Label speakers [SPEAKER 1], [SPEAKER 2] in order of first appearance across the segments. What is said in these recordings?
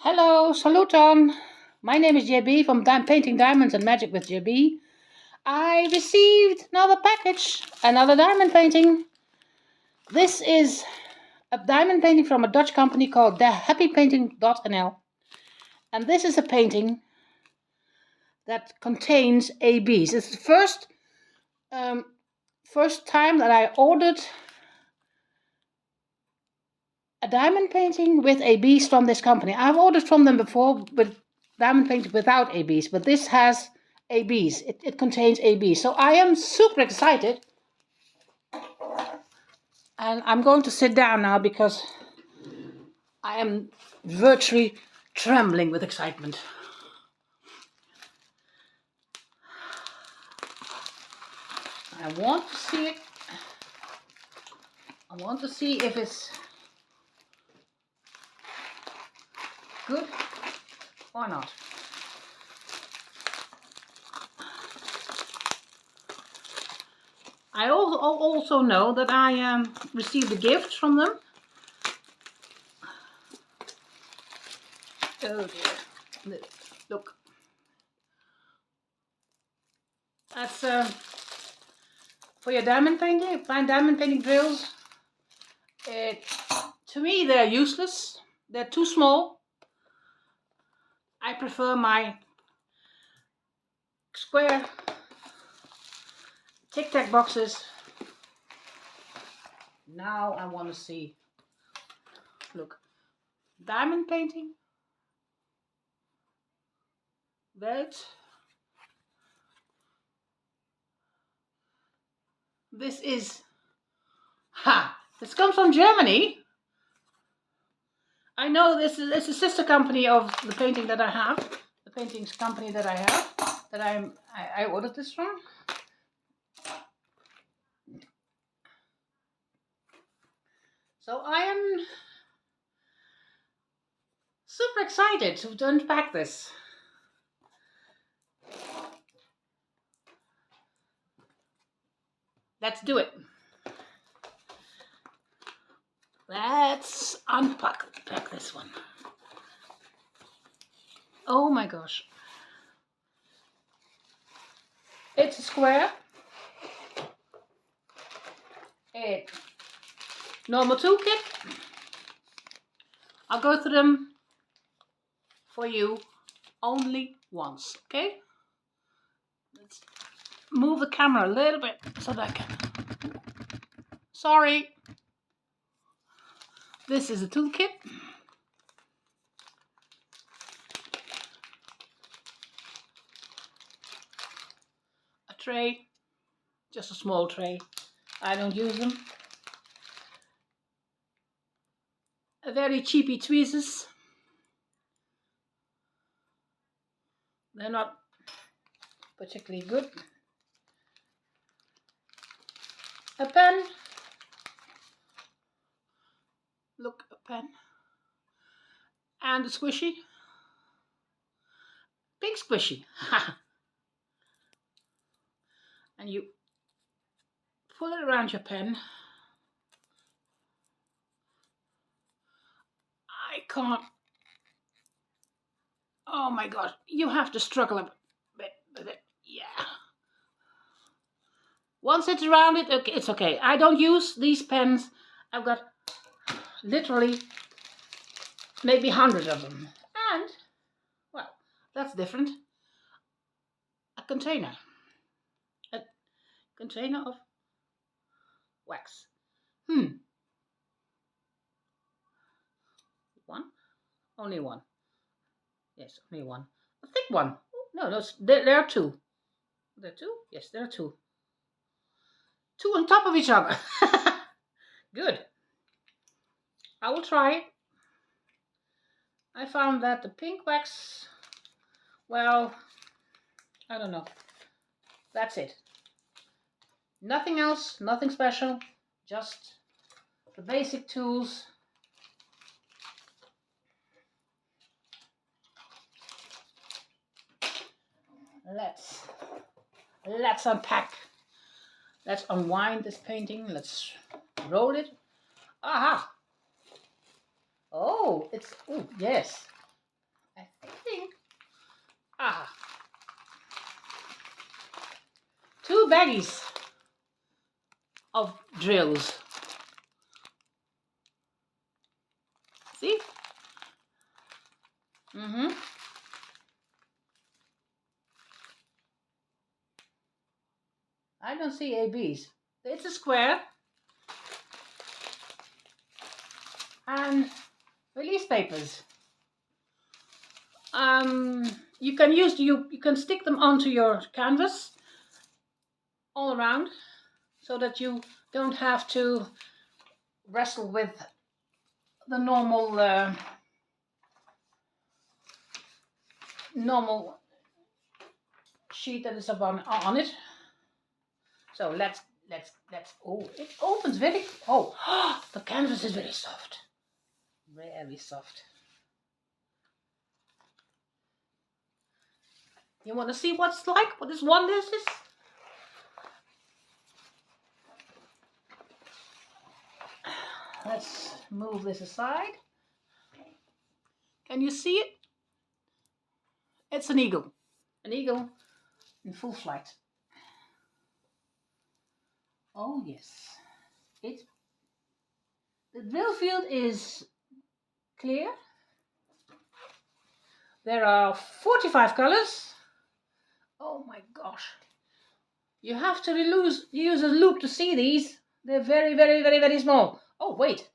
[SPEAKER 1] Hello, saluton. My name is JB from Painting Diamonds and Magic with JB. I received another package, another diamond painting. This is a diamond painting from a Dutch company called Happy Painting.nl. And this is a painting that contains ABs. It's the first time that I ordered a diamond painting with ABs from this company. I've ordered from them before with diamond paintings without ABs, but this has ABs. It contains ABs. So I am super excited. And I'm going to sit down now because I am virtually trembling with excitement. I want to see it. I want to see if it's good or not. I also know that I received a gift from them. Oh dear. Look. That's for your diamond painting, fine diamond painting drills. To me, they're useless. They're too small. I prefer my square tic-tac boxes. Now I want to see. Look, diamond painting. That. This is. This comes from Germany. I know it's a sister company of the painting that I have. The paintings company that I have. That I ordered this from. So I am super excited to unpack this. Let's do it. Let's unpack this one. Oh my gosh. It's a square. It's normal toolkit. I'll go through them for you only once, okay? Let's move the camera a little bit so that I can. Sorry. This is a toolkit. A tray, just a small tray. I don't use them. A very cheapy tweezers. They're not particularly good. A pen. Look, a pen. And a squishy. Big squishy. And you pull it around your pen. I can't. Oh my god, you have to struggle a bit with it. Yeah. Once it's around it, okay, it's okay. I don't use these pens. I've got literally maybe 100 of them. And, well, that's different. A container. A container of wax. One? Only one. Yes, only one. A thick one. No, there are two. There are two? Yes, there are two. Two on top of each other. Good. I will try it. I found that the pink wax, well, I don't know. That's it. Nothing else, nothing special. Just the basic tools. Let's unpack. Let's unwind this painting. Let's roll it. Aha! Oh, yes. I think. Ah. 2 baggies of drills. See? I don't see ABs. It's a square. And release papers. You can you can stick them onto your canvas all around, so that you don't have to wrestle with the normal sheet that is up on it. So let's. Oh, it opens very. Oh, the canvas is very soft. Very soft. You want to see what's like? What this one is? Let's move this aside. Can you see it? It's an eagle. An eagle in full flight. Oh yes. The drill field is clear. There are 45 colors. Oh my gosh. You have to use a loop to see these. They're very, very, very, very small. Oh, wait.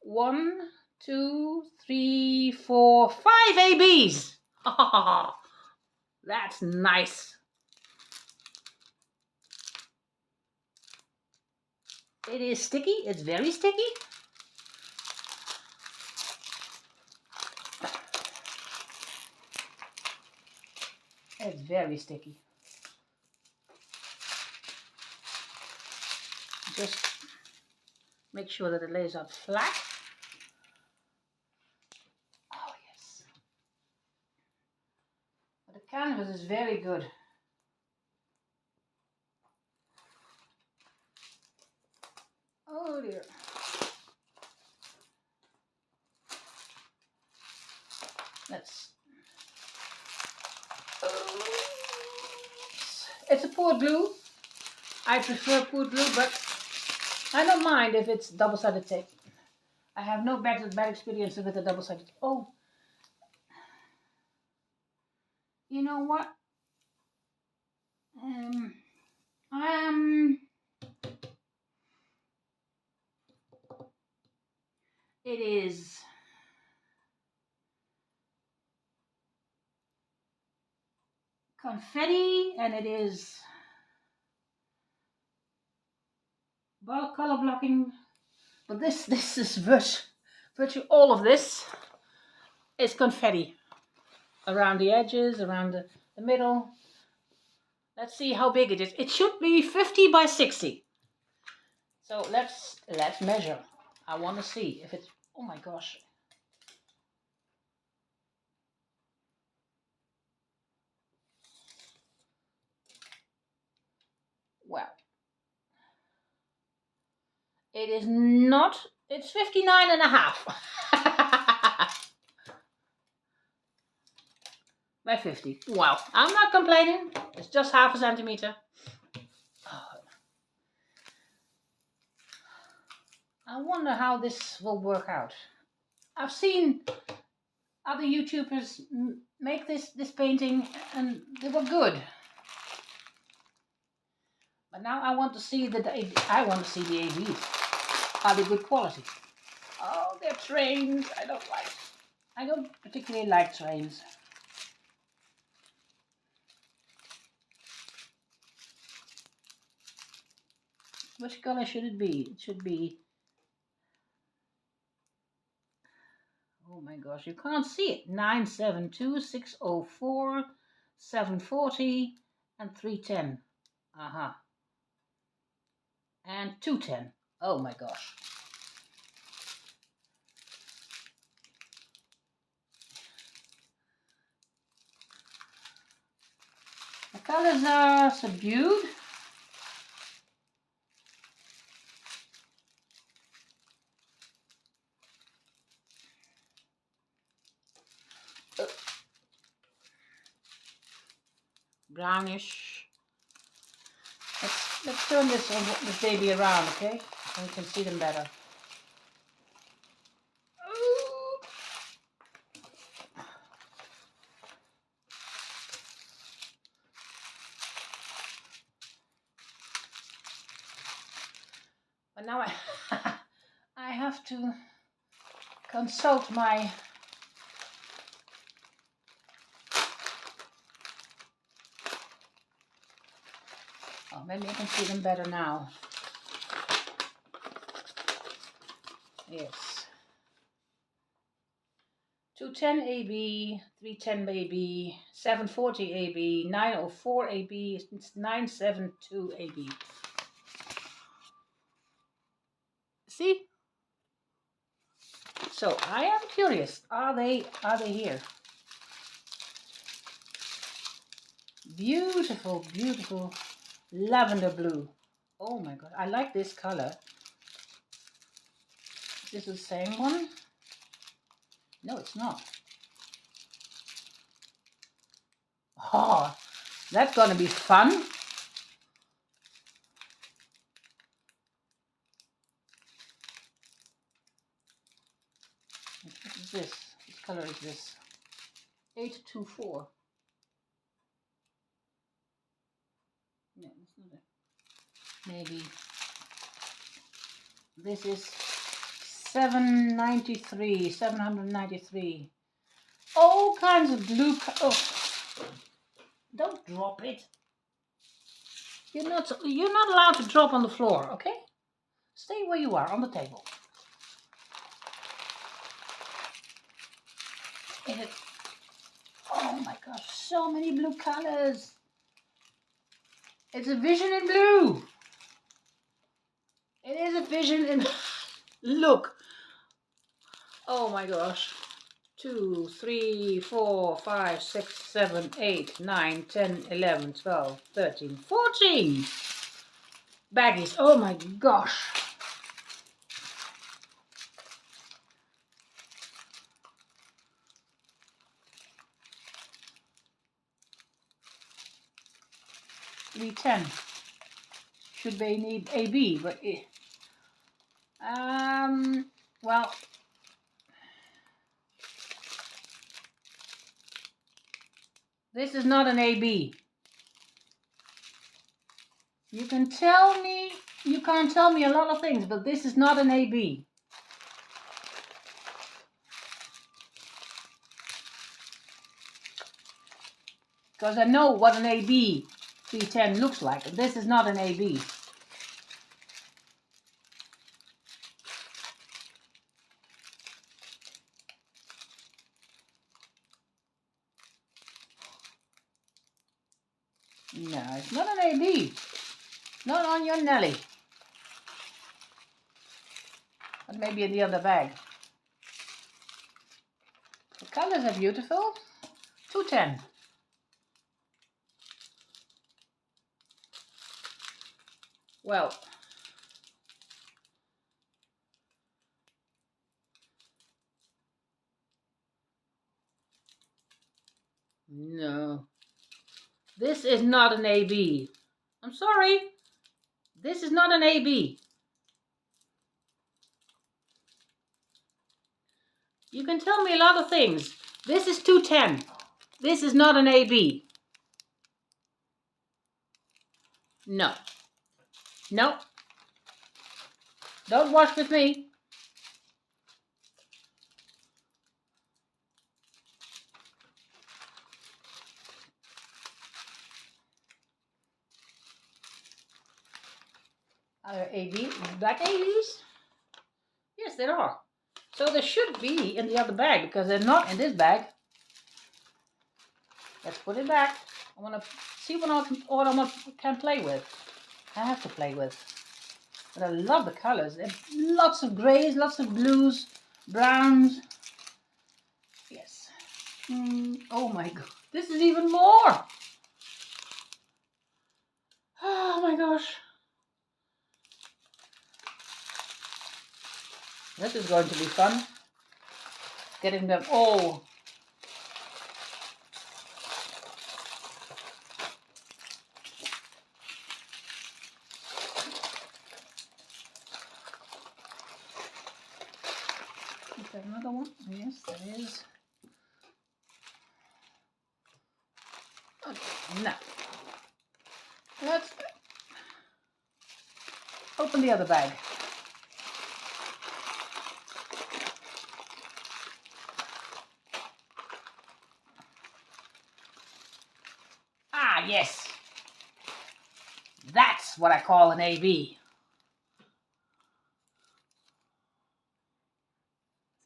[SPEAKER 1] 1, 2, 3, 4, 5 ABs. That's nice. It is sticky. It's very sticky. It's very sticky. Just make sure that it lays out flat. Oh yes. But the canvas is very good. Oh dear. It's a poured glue. I prefer poured glue, but I don't mind if it's double-sided tape. I have no bad experience with the double-sided. Oh, you know what? It is confetti, and it is color blocking. But this is virtually all of this is confetti around the edges, around the middle. Let's see how big it is. It should be 50 by 60. So let's measure. I want to see if it's. Oh my gosh. Well, it is not. It's 59 and a half. By 50. Wow, I'm not complaining. It's just half a centimeter. I wonder how this will work out. I've seen other YouTubers make this painting and they were good. But now I want to see the ABs. Are they good quality? Oh, they're trains. I don't particularly like trains. Which color should it be? It should be. Oh my gosh, you can't see it. 972, 604, 740, and 310. And 210. Oh my gosh. The colors are subdued. brownish. Let's turn this baby around, okay? So we can see them better. But now I have to consult my maybe I can see them better now. Yes. 210 AB, 310 AB, 740 AB, 904 AB, 972 AB. See? So I am curious. Are they here? Beautiful, beautiful lavender blue. Oh my god, I like this color. Is this the same one? No, it's not. Oh, that's gonna be fun. What is this? What color is this? 824. No, it's not it. Maybe this is 793, 793. All kinds of blue. Oh, don't drop it. You're not allowed to drop on the floor, okay? Stay where you are on the table. Oh my gosh, so many blue colors. It's a vision in blue. It is a vision in... Look. Oh my gosh. 2, 3, 4, 5, 6, 7, 8, 9, 10, 11, 12, 13, 14 baggies. Oh my gosh. $310. Should they need AB, but well, this is not an AB. You can't tell me a lot of things, but this is not an AB. Because I know what an AB 310 looks like. This is not an AB. No, it's not an AB. Not on your Nelly. But maybe in the other bag. The colors are beautiful. 210. Well, no. This is not an AB. I'm sorry. This is not an AB. You can tell me a lot of things. This is 210. This is not an AB. No. No. Don't wash with me. Are there AB, black ABs? Yes, there are. So there should be in the other bag because they're not in this bag. Let's put it back. I want to see what I can play with. I have to play with. But I love the colors. There's lots of grays, lots of blues, browns. Yes. Oh my god. This is even more. Oh my gosh. This is going to be fun. Getting them all. Yes, there is. Okay, now let's open the other bag. Ah, yes. That's what I call an AB.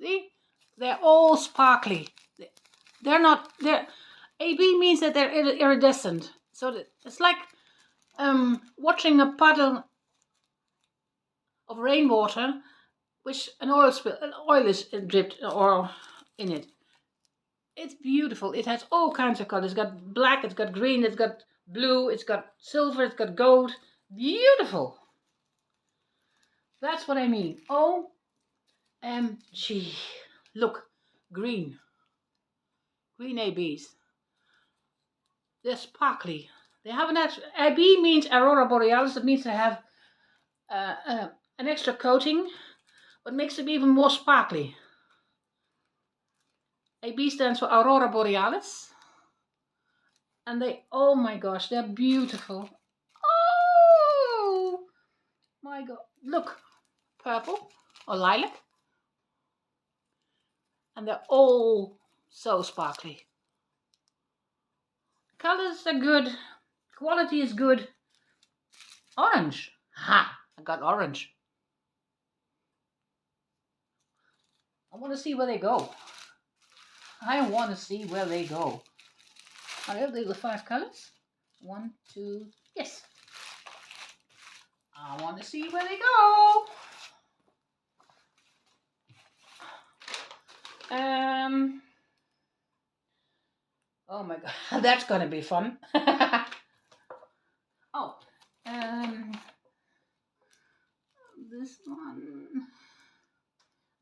[SPEAKER 1] See? They're all sparkly. They're AB means that they're iridescent. So that it's like watching a puddle of rainwater, which an oil is dripped or in it. It's beautiful. It has all kinds of colors. It's got black, it's got green, it's got blue, it's got silver, it's got gold. Beautiful. That's what I mean. OMG. Look, green. Green ABs. They're sparkly. They have an extra. AB means Aurora Borealis. It means they have an extra coating, but makes them even more sparkly. AB stands for Aurora Borealis. And they, oh my gosh, they're beautiful. Oh my god. Look, purple or lilac. And they're all so sparkly. Colors are good. Quality is good. Orange. Ha! I got orange. I want to see where they go. I want to see where they go. Are there the 5 colors? 1, 2, yes. I want to see where they go. Oh my god, that's gonna be fun. Oh, this one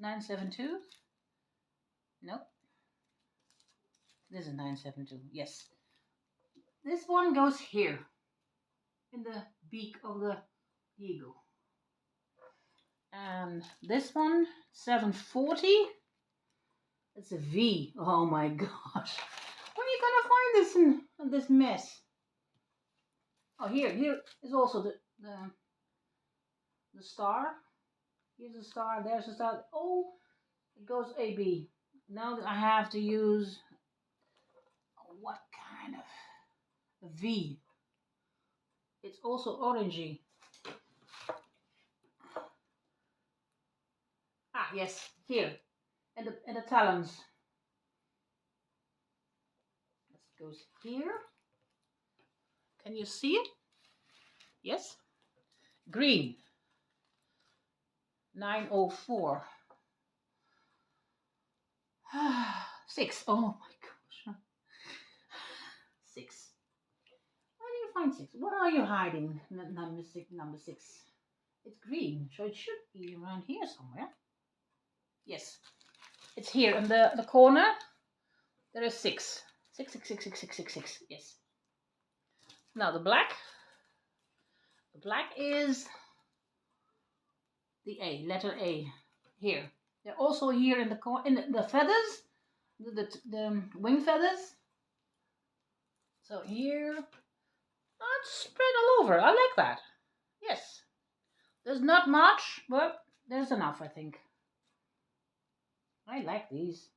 [SPEAKER 1] 972. Nope. This is 972. Yes. This one goes here in the beak of the eagle. And this one 740. It's a V. Oh my gosh. Where are you gonna find this in this mess? Oh, here is also the star. Here's a star. There's a star. Oh, it goes AB. Now that I have to use what kind of V? It's also orangey. Ah, yes, here, and the talons. This goes here. Can you see it? Yes. Green. 904. 6. Oh my gosh. 6. Where do you find 6? What are you hiding? Number 6. It's green, so it should be around here somewhere. Yes. It's here in the corner. There is 6. 6, 6, 6, 6, 6, 6, 6. Yes. Now the black. The black is the A, letter A. Here. They're also here in the feathers, the wing feathers. So here, it's spread all over. I like that. Yes. There's not much, but there's enough, I think. I like these.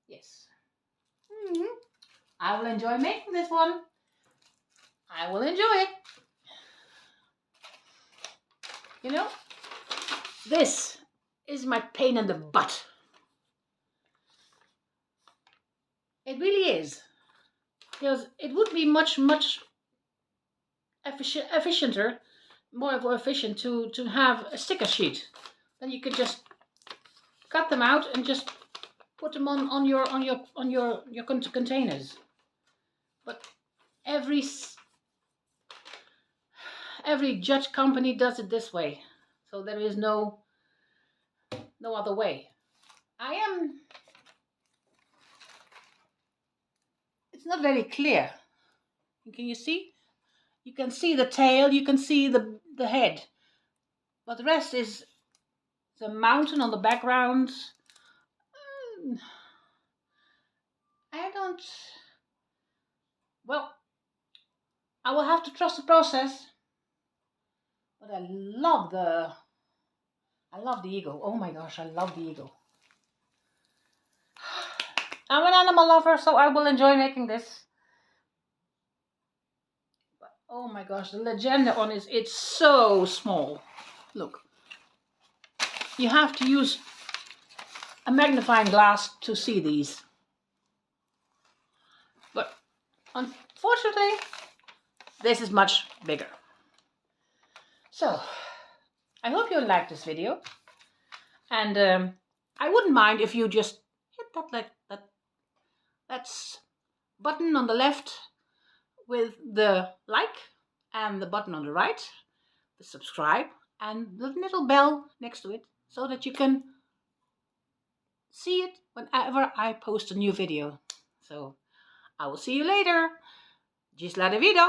[SPEAKER 1] Yes. I will enjoy making this one. I will enjoy it. You know, this is my pain in the butt. It really is. Because it would be much efficienter, more efficient to have a sticker sheet. Then you could just cut them out and just put them on your containers. But every judge company does it this way, so there is no other way. It's not very clear. Can you see? You can see the tail, you can see the head, but the rest is The mountain on the background. I don't... Well, I will have to trust the process. But I love the eagle. Oh my gosh, I love the eagle. I'm an animal lover, so I will enjoy making this. But, oh my gosh, the legenda on it, it's so small. Look. You have to use a magnifying glass to see these. But unfortunately, this is much bigger. So, I hope you liked this video. And I wouldn't mind if you just hit that button on the left with the like, and the button on the right, the subscribe, and the little bell next to it, so that you can see it whenever I post a new video. So, I will see you later. Gisela de Vido.